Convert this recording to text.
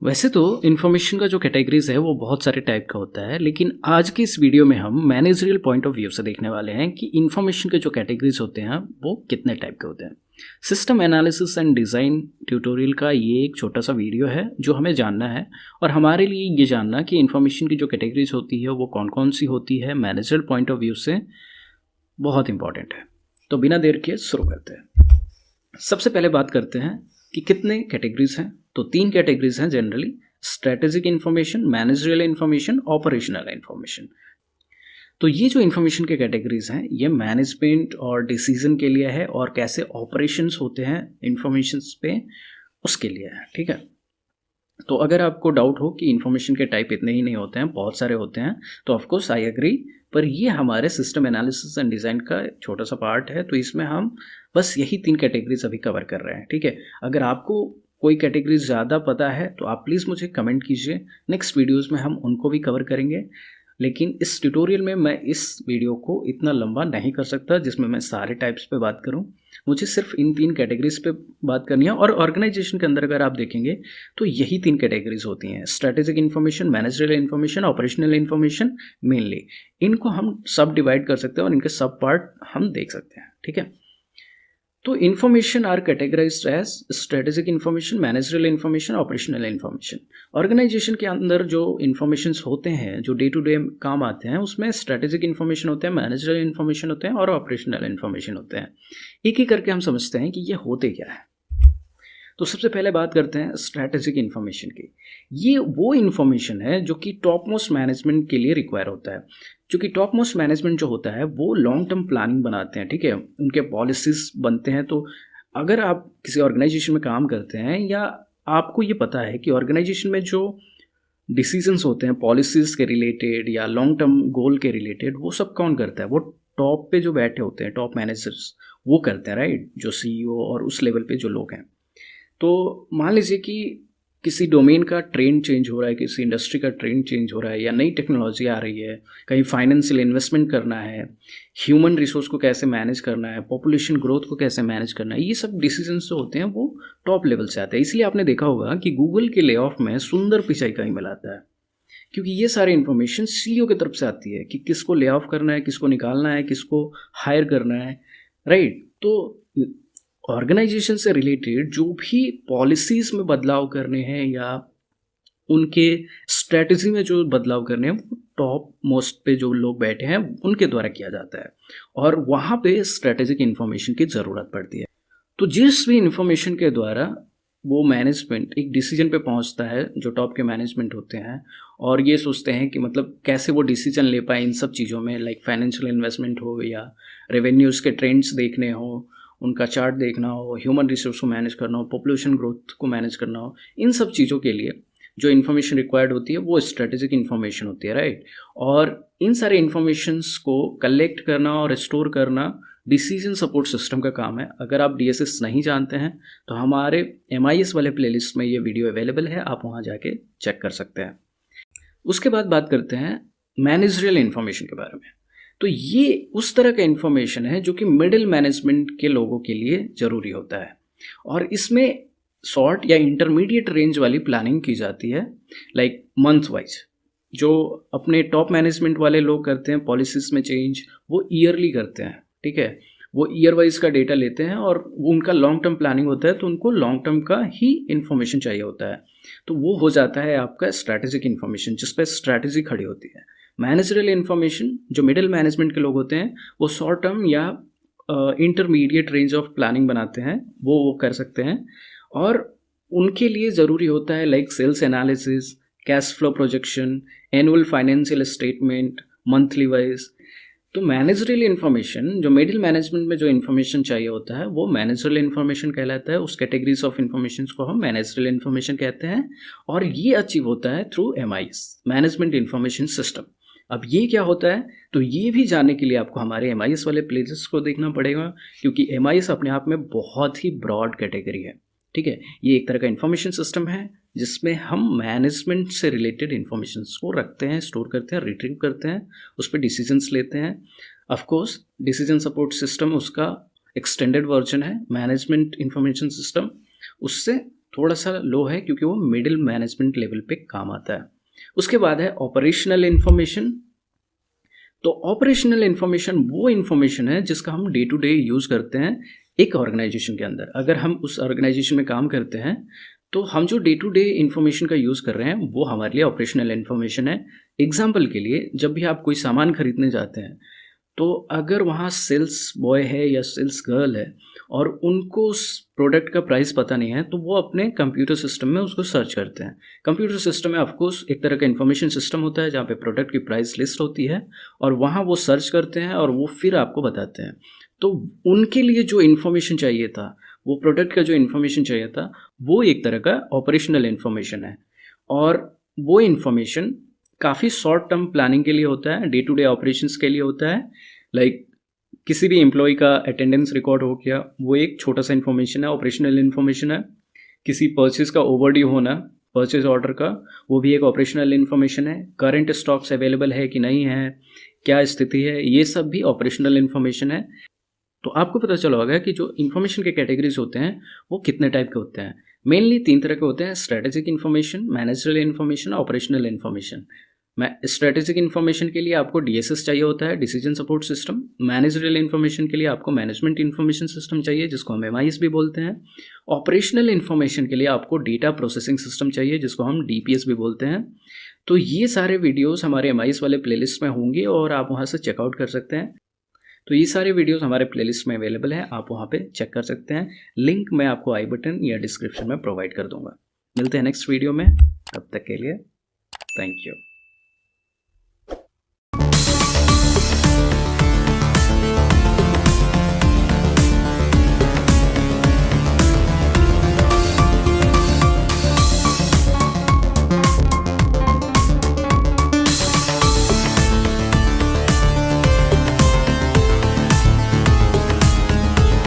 वैसे तो इन्फॉर्मेशन का जो कैटेगरीज है वो बहुत सारे टाइप का होता है, लेकिन आज की इस वीडियो में हम मैनेजरियल पॉइंट ऑफ व्यू से देखने वाले हैं कि इन्फॉर्मेशन के जो कैटेगरीज होते हैं वो कितने टाइप के होते हैं। System analysis and design tutorial का ये एक छोटा सा वीडियो है जो हमें जानना है, और हमारे लिए ये जानना कि इन्फॉर्मेशन की जो कैटेगरीज होती है वो कौन कौन सी होती है मैनेजरियल पॉइंट ऑफ व्यू से, बहुत इंपॉर्टेंट है। तो बिना देर के शुरू करते हैं। सबसे पहले बात करते हैं कि कितने कैटेगरीज हैं। तो 3 कैटेगरीज हैं generally: strategic information, managerial information, operational information. तो ये जो इन्फॉर्मेशन के कैटेगरीज हैं ये मैनेजमेंट और डिसीजन के लिए है, और कैसे ऑपरेशंस होते हैं इन्फॉर्मेशंस पे उसके लिए है। ठीक है, तो अगर आपको डाउट हो कि इन्फॉर्मेशन के टाइप इतने ही नहीं होते हैं, बहुत सारे होते हैं, तो ऑफकोर्स आई एग्री, पर ये हमारे सिस्टम एनालिसिस एंड डिज़ाइन का छोटा सा पार्ट है, तो इसमें हम बस यही 3 कैटेगरीज अभी कवर कर रहे हैं। ठीक है, अगर आपको कोई कैटेगरी ज़्यादा पता है तो आप प्लीज़ मुझे कमेंट कीजिए, नेक्स्ट वीडियोज़ में हम उनको भी कवर करेंगे। लेकिन इस ट्यूटोरियल में मैं इस वीडियो को इतना लंबा नहीं कर सकता जिसमें मैं सारे टाइप्स पे बात करूं। मुझे सिर्फ इन 3 कैटेगरीज पे बात करनी है, और ऑर्गेनाइजेशन के अंदर अगर आप देखेंगे तो यही 3 कैटेगरीज होती हैं: strategic information, managerial information, operational information. Mainly इनको हम सब डिवाइड कर सकते हैं और इनके सब पार्ट हम देख सकते हैं। ठीक है, तो information are categorized as strategic information, managerial information, operational information. Organization के अंदर जो इन्फॉर्मेशंस होते हैं जो डे टू डे काम आते हैं उसमें स्ट्रेटेजिक इन्फॉर्मेशन होते हैं, मैनेजरियल इन्फॉर्मेशन होते हैं और ऑपरेशनल इन्फॉर्मेशन होते हैं। एक एक करके हम समझते हैं कि ये होते क्या है। तो सबसे पहले बात करते हैं स्ट्रैटेजिक इन्फॉर्मेशन की। ये वो इन्फॉर्मेशन है जो कि टॉप मोस्ट मैनेजमेंट के लिए रिक्वायर होता है। क्योंकि टॉप मोस्ट मैनेजमेंट जो होता है वो लॉन्ग टर्म प्लानिंग बनाते हैं। ठीक है, उनके पॉलिसीज बनते हैं। तो अगर आप किसी ऑर्गेनाइजेशन में काम करते हैं या आपको ये पता है कि ऑर्गेनाइजेशन में जो डिसीजंस होते हैं पॉलिसीज के रिलेटेड या लॉन्ग टर्म गोल के रिलेटेड, वो सब कौन करता है? वो टॉप पे जो बैठे होते हैं टॉप मैनेजर्स, वो करते हैं, राइट? जो CEO और उस लेवल पे जो लोग हैं। तो मान लीजिए कि किसी डोमेन का ट्रेंड चेंज हो रहा है, किसी इंडस्ट्री का ट्रेंड चेंज हो रहा है, या नई टेक्नोलॉजी आ रही है, कहीं फाइनेंशियल इन्वेस्टमेंट करना है, ह्यूमन रिसोर्स को कैसे मैनेज करना है, पॉपुलेशन ग्रोथ को कैसे मैनेज करना है, ये सब डिसीजंस जो होते हैं वो टॉप लेवल से आते हैं। इसलिए आपने देखा होगा कि गूगल के ले ऑफ में सुंदर पिचाई का ईमेल आता है, क्योंकि ये सारी इन्फॉर्मेशन CEO की तरफ से आती है कि किसको ले ऑफ करना है, किसको निकालना है, किसको हायर करना है, राइट? तो ऑर्गेनाइजेशन से रिलेटेड जो भी पॉलिसीज़ में बदलाव करने हैं या उनके स्ट्रेटजी में जो बदलाव करने हैं वो टॉप मोस्ट पे जो लोग बैठे हैं उनके द्वारा किया जाता है, और वहाँ पे स्ट्रेटेजिक इन्फॉर्मेशन की ज़रूरत पड़ती है। तो जिस भी इन्फॉर्मेशन के द्वारा वो मैनेजमेंट एक डिसीजन पे पहुंचता है, जो टॉप के मैनेजमेंट होते हैं, और ये सोचते हैं कि मतलब कैसे वो डिसीजन ले पाए इन सब चीज़ों में, लाइक फाइनेंशियल इन्वेस्टमेंट हो या रेवेन्यूज़ के ट्रेंड्स देखने हो, उनका चार्ट देखना हो, ह्यूमन रिसोर्स को मैनेज करना हो, पॉपुलेशन ग्रोथ को मैनेज करना हो, इन सब चीज़ों के लिए जो इन्फॉर्मेशन रिक्वायर्ड होती है वो स्ट्रेटेजिक इन्फॉर्मेशन होती है, राइट? और इन सारे इन्फॉर्मेशंस को कलेक्ट करना और स्टोर करना डिसीजन सपोर्ट सिस्टम का काम है। अगर आप DSS नहीं जानते हैं तो हमारे MIS वाले प्लेलिस्ट में ये वीडियो अवेलेबल है, आप वहाँ जाके चेक कर सकते हैं। उसके बाद बात करते हैं मैनेजरियल इन्फॉर्मेशन के बारे में। तो ये उस तरह का इन्फॉर्मेशन है जो कि मिडिल मैनेजमेंट के लोगों के लिए ज़रूरी होता है, और इसमें शॉर्ट या इंटरमीडिएट रेंज वाली प्लानिंग की जाती है, लाइक मंथ वाइज। जो अपने टॉप मैनेजमेंट वाले लोग करते हैं पॉलिसीज़ में चेंज, वो ईयरली करते हैं। ठीक है, वो ईयर वाइज का डेटा लेते हैं, और वो उनका लॉन्ग टर्म प्लानिंग होता है, तो उनको लॉन्ग टर्म का ही इन्फॉर्मेशन चाहिए होता है। तो वो हो जाता है आपका स्ट्रैटेजिक इन्फॉर्मेशन, जिस पर स्ट्रैटेजी खड़ी होती है। मैनेजरियल इन्फॉर्मेशन जो मिडिल मैनेजमेंट के लोग होते हैं वो शॉर्ट टर्म या इंटरमीडिएट रेंज ऑफ प्लानिंग बनाते हैं, वो कर सकते हैं, और उनके लिए ज़रूरी होता है like sales analysis, cash flow projection, annual financial statement, monthly wise. तो मैनेजरियल इन्फॉर्मेशन जो मिडिल मैनेजमेंट में जो इन्फॉर्मेशन चाहिए होता है वो मैनेजरियल इन्फॉर्मेशन कहलाता है। उस कैटेगरीज ऑफ इन्फॉर्मेशन को हम मैनेजरियल इन्फॉर्मेशन कहते हैं, और ये अचीव होता है through MIS, management information system. अब ये क्या होता है, तो ये भी जानने के लिए आपको हमारे MIS वाले प्लेलिस्ट को देखना पड़ेगा, क्योंकि MIS अपने आप में बहुत ही ब्रॉड कैटेगरी है। ठीक है, ये एक तरह का इन्फॉर्मेशन सिस्टम है जिसमें हम मैनेजमेंट से रिलेटेड इन्फॉर्मेशन को रखते हैं, स्टोर करते हैं, रिट्रीव करते हैं, उस पर डिसीजंस लेते हैं। Of course decision support system उसका एक्सटेंडेड वर्जन है, मैनेजमेंट इन्फॉर्मेशन सिस्टम उससे थोड़ा सा लो है क्योंकि वो मिडिल मैनेजमेंट लेवल पे काम आता है। उसके बाद है ऑपरेशनल इन्फॉर्मेशन। तो ऑपरेशनल इन्फॉर्मेशन वो इन्फॉर्मेशन है जिसका हम डे टू डे यूज़ करते हैं एक ऑर्गेनाइजेशन के अंदर। अगर हम उस ऑर्गेनाइजेशन में काम करते हैं तो हम जो डे टू डे इन्फॉर्मेशन का यूज़ कर रहे हैं वो हमारे लिए ऑपरेशनल इन्फॉर्मेशन है। एग्जाम्पल के लिए, जब भी आप कोई सामान खरीदने जाते हैं तो अगर वहाँ सेल्स बॉय है या सेल्स गर्ल है और उनको उस प्रोडक्ट का प्राइस पता नहीं है तो वो अपने कंप्यूटर सिस्टम में उसको सर्च करते हैं। कंप्यूटर सिस्टम में ऑफकोर्स एक तरह का इन्फॉर्मेशन सिस्टम होता है जहाँ पे प्रोडक्ट की प्राइस लिस्ट होती है और वहाँ वो सर्च करते हैं और वो फिर आपको बताते हैं। तो उनके लिए जो इन्फॉर्मेशन चाहिए था, वो प्रोडक्ट का जो इन्फॉर्मेशन चाहिए था, वो एक तरह का ऑपरेशनल इन्फॉर्मेशन है। और वो इन्फॉर्मेशन काफ़ी शॉर्ट टर्म प्लानिंग के लिए होता है, डे टू डे ऑपरेशंस के लिए होता है। लाइक किसी भी एम्प्लॉय का अटेंडेंस रिकॉर्ड हो गया, वो एक छोटा सा इन्फॉर्मेशन है, ऑपरेशनल इन्फॉर्मेशन है। किसी परचेज का ओवरड्यू होना, परचेज ऑर्डर का, वो भी एक ऑपरेशनल इन्फॉर्मेशन है। करंट स्टॉक्स अवेलेबल है कि नहीं है, क्या स्थिति है, ये सब भी ऑपरेशनल इन्फॉर्मेशन है। तो आपको पता चला होगा कि जो इन्फॉर्मेशन के कैटेगरीज होते हैं वो कितने टाइप के होते हैं। मेनली 3 तरह के होते हैं: strategic information, managerial information, operational information. Strategic information के लिए आपको डीएसएस चाहिए होता है, decision support system. Managerial information के लिए आपको मैनेजमेंट इन्फॉर्मेशन सिस्टम चाहिए जिसको हम एमआईएस भी बोलते हैं। ऑपरेशनल इन्फॉर्मेशन के लिए आपको डेटा प्रोसेसिंग सिस्टम चाहिए जिसको हम डीपीएस भी बोलते हैं। तो ये सारे वीडियोस हमारे एमआईएस वाले प्लेलिस्ट में होंगे और आप वहाँ से चेकआउट कर सकते हैं। तो ये सारे वीडियोस हमारे प्लेलिस्ट में अवेलेबल है, आप वहाँ पे चेक कर सकते हैं। लिंक मैं आपको आई बटन या डिस्क्रिप्शन में प्रोवाइड कर दूंगा। मिलते हैं नेक्स्ट वीडियो में, तब तक के लिए थैंक यू।